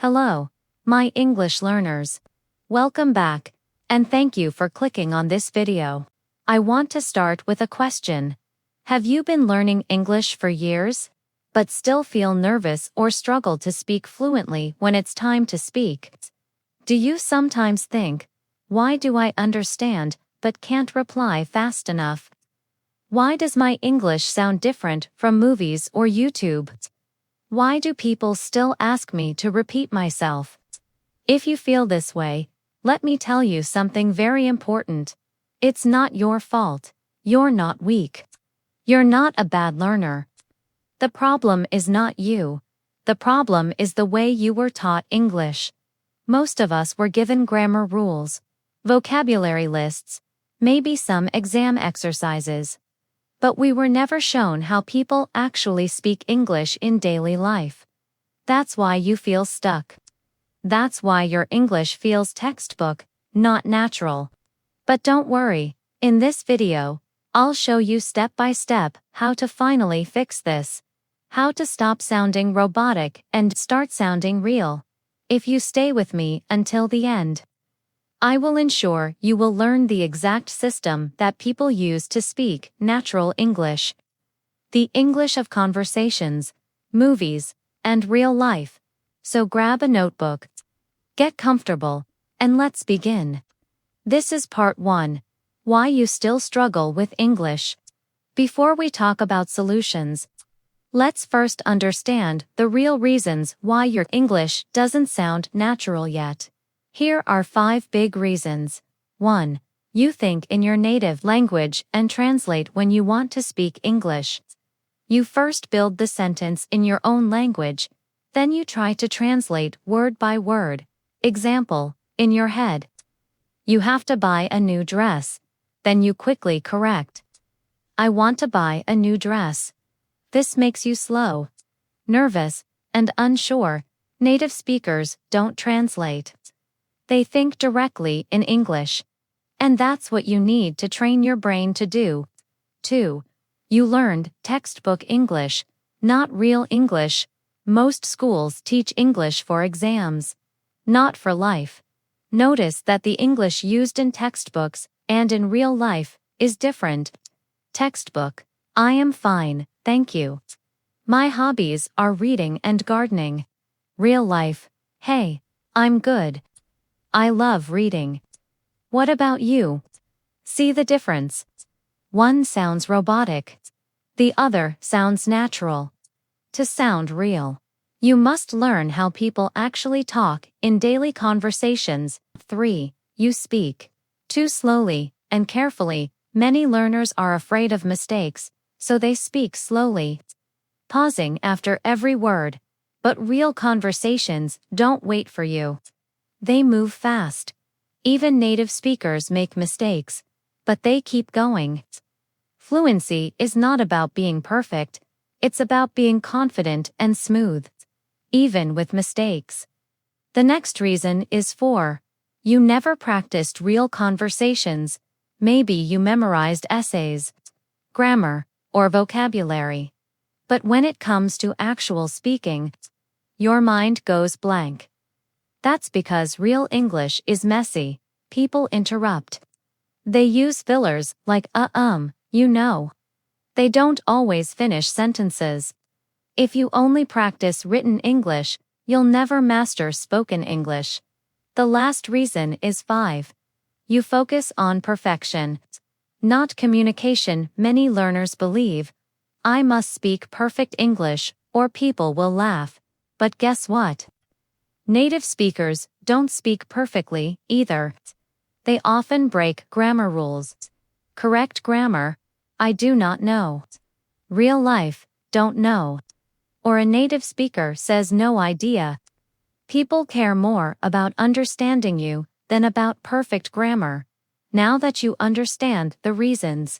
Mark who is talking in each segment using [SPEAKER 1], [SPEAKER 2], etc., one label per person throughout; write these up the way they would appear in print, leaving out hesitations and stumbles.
[SPEAKER 1] Hello, my English learners. Welcome back, and thank you for clicking on this video. I want to start with a question. Have you been learning English for years, but still feel nervous or struggle to speak fluently when it's time to speak? Do you sometimes think, why do I understand, but can't reply fast enough? Why does my English sound different from movies or YouTube? Why do people still ask me to repeat myself? If you feel this way, let me tell you something very important. It's not your fault. You're not weak. You're not a bad learner. The problem is not you. The problem is the way you were taught English. Most of us were given grammar rules, vocabulary lists, maybe some exam exercises. But we were never shown how people actually speak English in daily life. That's why you feel stuck. That's why your English feels textbook, not natural. But don't worry, in this video, I'll show you step by step how to finally fix this. How to stop sounding robotic and start sounding real. If you stay with me until the end, I will ensure you will learn the exact system that people use to speak natural English. The English of conversations, movies, and real life. So grab a notebook, get comfortable, and let's begin. This is part 1. Why you still struggle with English. Before we talk about solutions, let's first understand the real reasons why your English doesn't sound natural yet. Here are 5 big reasons. 1. You think in your native language and translate when you want to speak English. You first build the sentence in your own language, then you try to translate word by word. Example, in your head. You have to buy a new dress. Then you quickly correct. I want to buy a new dress. This makes you slow, nervous, and unsure. Native speakers don't translate. They think directly in English. And that's what you need to train your brain to do. 2. You learned textbook English, not real English. Most schools teach English for exams, not for life. Notice that the English used in textbooks and in real life is different. Textbook: I am fine, thank you. My hobbies are reading and gardening. Real life: hey, I'm good. I love reading. What about you? See the difference? One sounds robotic. The other sounds natural. To sound real, you must learn how people actually talk in daily conversations. 3. You speak too slowly and carefully. Many learners are afraid of mistakes, so they speak slowly, pausing after every word. But real conversations don't wait for you. They move fast. Even native speakers make mistakes, but they keep going. Fluency is not about being perfect, it's about being confident and smooth, even with mistakes. The next reason is 4. You never practiced real conversations. Maybe you memorized essays, grammar, or vocabulary. But when it comes to actual speaking, your mind goes blank. That's because real English is messy. People interrupt. They use fillers like you know. They don't always finish sentences. If you only practice written English, you'll never master spoken English. The last reason is 5. You focus on perfection, not communication. Many learners believe, I must speak perfect English or people will laugh. But guess what? Native speakers don't speak perfectly either. They often break grammar rules. Correct grammar: I do not know. Real life: don't know. Or a native speaker says no idea. People care more about understanding you than about perfect grammar. Now that you understand the reasons,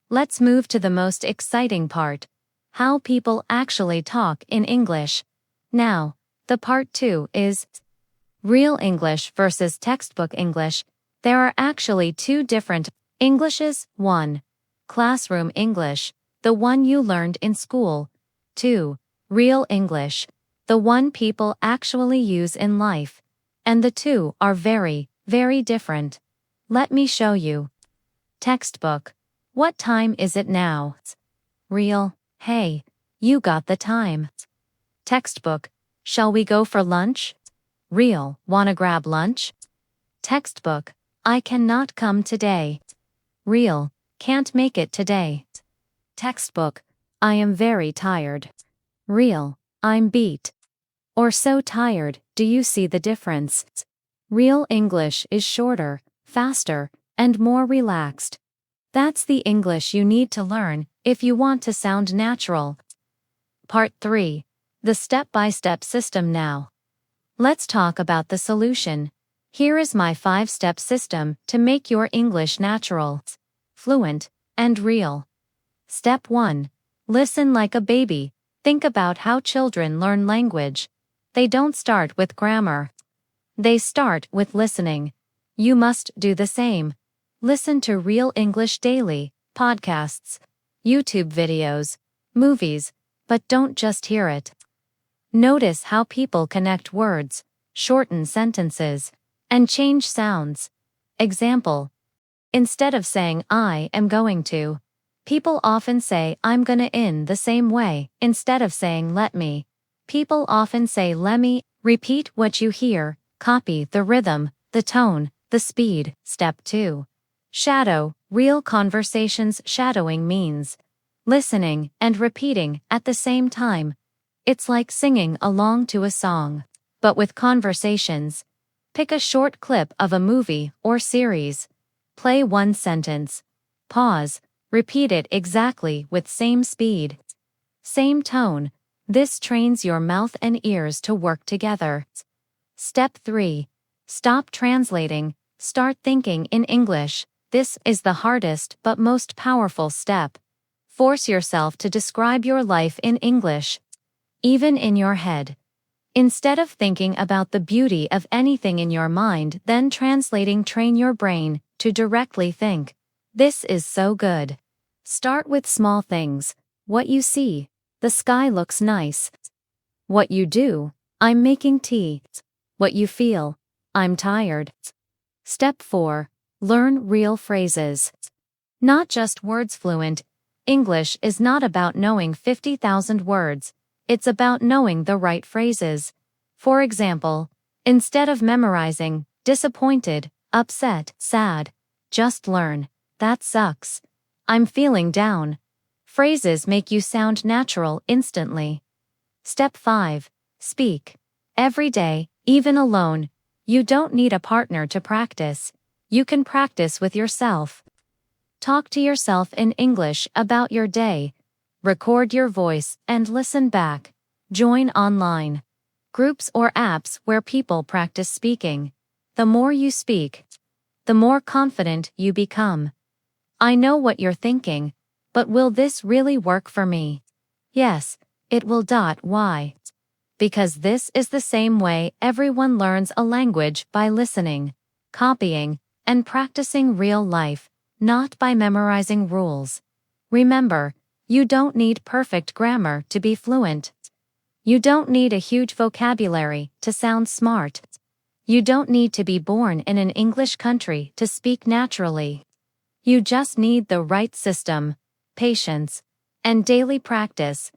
[SPEAKER 1] let's move to the most exciting part: how people actually talk in English. Now, the part 2 is real English versus textbook English. There are actually 2 different Englishes. 1. Classroom English, the one you learned in school. 2. Real English, the one people actually use in life. And the two are very, very different. Let me show you. Textbook. What time is it now? Real. Hey, you got the time. Textbook. Shall we go for lunch? Real. Wanna grab lunch? Textbook. I cannot come today. Real. Can't make it today. Textbook. I am very tired. Real. I'm beat. Or so tired. Do you see the difference? Real English is shorter, faster, and more relaxed. That's the English you need to learn if you want to sound natural. Part 3. The step-by-step system now. Let's talk about the solution. Here is my 5-step system to make your English natural, fluent, and real. Step 1. Listen like a baby. Think about how children learn language. They don't start with grammar. They start with listening. You must do the same. Listen to Real English daily, podcasts, YouTube videos, movies, but don't just hear it. Notice how people connect words, shorten sentences, and change sounds. Example. Instead of saying I am going to, people often say I'm gonna in the same way. Instead of saying let me, people often say lemme. Repeat what you hear, copy the rhythm, the tone, the speed. Step 2. Shadow. Real conversations. Shadowing means listening and repeating at the same time. It's like singing along to a song. But with conversations. Pick a short clip of a movie or series. Play one sentence. Pause. Repeat it exactly with same speed. Same tone. This trains your mouth and ears to work together. Step 3. Stop translating. Start thinking in English. This is the hardest but most powerful step. Force yourself to describe your life in English. Even in your head. Instead of thinking about the beauty of anything in your mind, then translating, train your brain to directly think. This is so good. Start with small things. What you see. The sky looks nice. What you do. I'm making tea. What you feel. I'm tired. Step 4. Learn real phrases. Not just words. Fluent English is not about knowing 50,000 words. It's about knowing the right phrases. For example, instead of memorizing disappointed, upset, sad, just learn that sucks. I'm feeling down. Phrases make you sound natural instantly. Step 5. Speak. Every day, even alone. You don't need a partner to practice. You can practice with yourself. Talk to yourself in English about your day. Record your voice and listen back. Join online groups or apps where people practice speaking. The more you speak, the more confident you become. I know what you're thinking, but will this really work for me? Yes, it will. Why? Because this is the same way everyone learns a language, by listening, copying, and practicing real life, not by memorizing rules. Remember, you don't need perfect grammar to be fluent. You don't need a huge vocabulary to sound smart. You don't need to be born in an English country to speak naturally. You just need the right system, patience, and daily practice.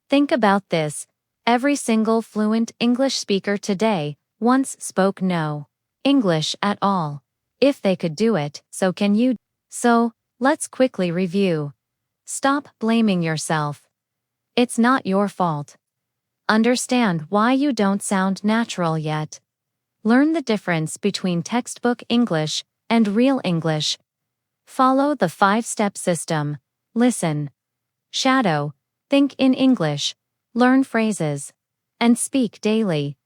[SPEAKER 1] Think about this. Every single fluent English speaker today once spoke no English at all. If they could do it, so can you. So, let's quickly review. Stop blaming yourself. It's not your fault. Understand why you don't sound natural yet. Learn the difference between textbook English and real English. Follow the 5-step system. Listen. Shadow. Think in English. Learn phrases. And speak daily.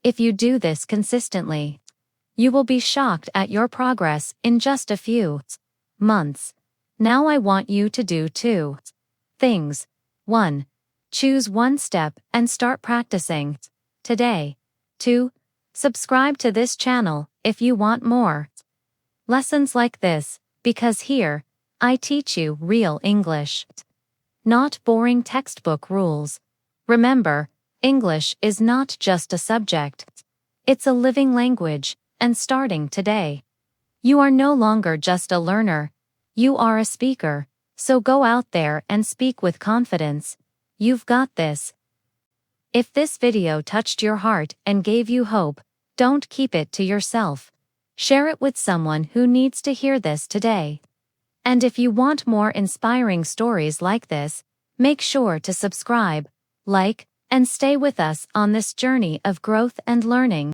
[SPEAKER 1] If you do this consistently, you will be shocked at your progress in just a few months. Now I want you to do 2 things. 1. Choose one step and start practicing today. 2. Subscribe to this channel if you want more lessons like this, because here, I teach you real English. Not boring textbook rules. Remember, English is not just a subject. It's a living language, and starting today, you are no longer just a learner, you are a speaker, so go out there and speak with confidence. You've got this. If this video touched your heart and gave you hope, don't keep it to yourself. Share it with someone who needs to hear this today. And if you want more inspiring stories like this, make sure to subscribe, like, and stay with us on this journey of growth and learning.